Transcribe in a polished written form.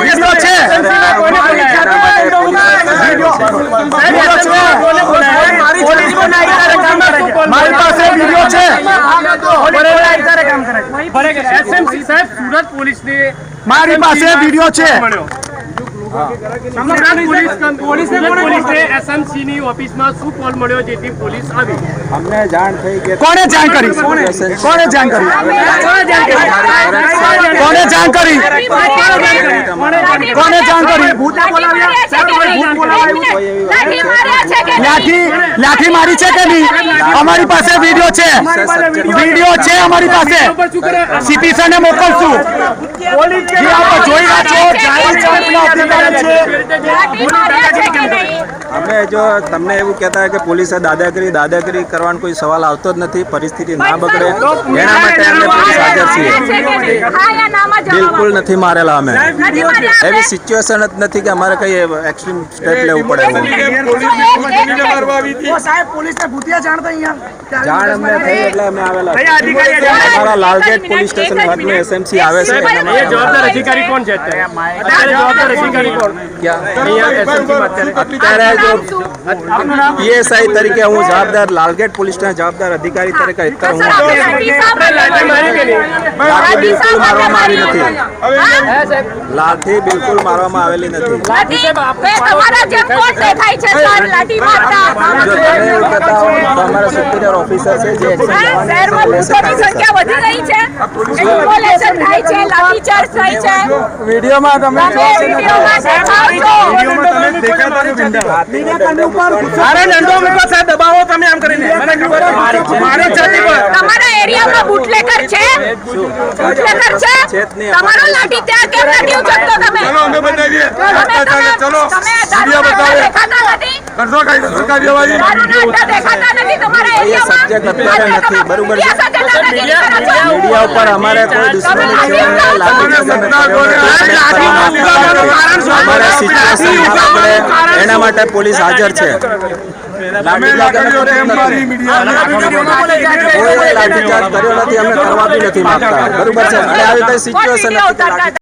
Video છે મારી પાસે વિડિયો છે એસએમસી સાહેબ સુરત પોલીસને મારી પાસે વિડિયો છે પોલીસને એસએમસી ની ઓફિસમાં શું કોલ મળ્યો જેથી પોલીસ આવી? અમને જાણ થઈ કે કોને જાણ કરી કોને જાણ કરી કોને જાણ કરી કોને જાણ કરી લાઠી મારી છે કે નહીં? અમારી પાસે વિડિયો છે અમારી પાસે સીપી સર ને મોકલશું જે આપ જોઈ રહ્યા છો જાહેર જાહેરના અધિકારી છે અમે જો તમને એવું કહેતા હોય કે પોલીસે દાદાગીરી કરવાનો કોઈ સવાલ આવતો જ નથી, પરિસ્થિતિ ના બગડે એના માટે અમે પોલીસ હાજર છીએ। બિલકુલ નથી મારેલા અમે, એવી સિચ્યુએશન જ નથી કે અમારે કઈ એક્સ્ટ્રીમ સ્ટેપ લેવું પડે। જાણ અમને થઈ એટલે અમે આવેલા। અમારા લાલગેટ પોલીસ સ્ટેશન ખાતનું એસએમસી આવે છે। જવાબદાર અધિકારી કોણ છે જવાબદાર અધિકારી કોણ? અત્યારે जो पीएसआई तरीके हूँ जवाबदार लालगेट पुलिस जवाबदार अधिकारी तरीके बिल्कुल मारवामां आवी नथी, लाठी बिल्कुल मारवामां आवेली नथी। जो તમે એવું કહેતા હો તો અમારા સુપીરિયર ઓફિસર છે જે વિડીયોમાં તમે અરે દંડો મૂકો સાહેબ, દબાવો તમે આમ કરીને મારે છાતી પર તમારા એરિયામાં બુટલેકર છે તમારો લાઠી ત્યાં કેમ નથી ઉચકતો તમે? ચલો અમે બતાવીએ ચલો વિડિયો બતાવો કરશો કઈ સરકાર જવાજી દેખાતા નથી તમારા એ સબ્જેક્ટ અત્યારે નથી બરોબર છે। મીડિયા ઉપર અમારે કોઈ દુશ્મની છે અમારે સિચ્યુએશન એના માટે પોલીસ હાજર છે। લાઠીચાર્જ કર્યો નથી, અમે કરવા બી નથી માંગતા, બરોબર છે। અને આવી કઈ સિચ્યુએશન નથી।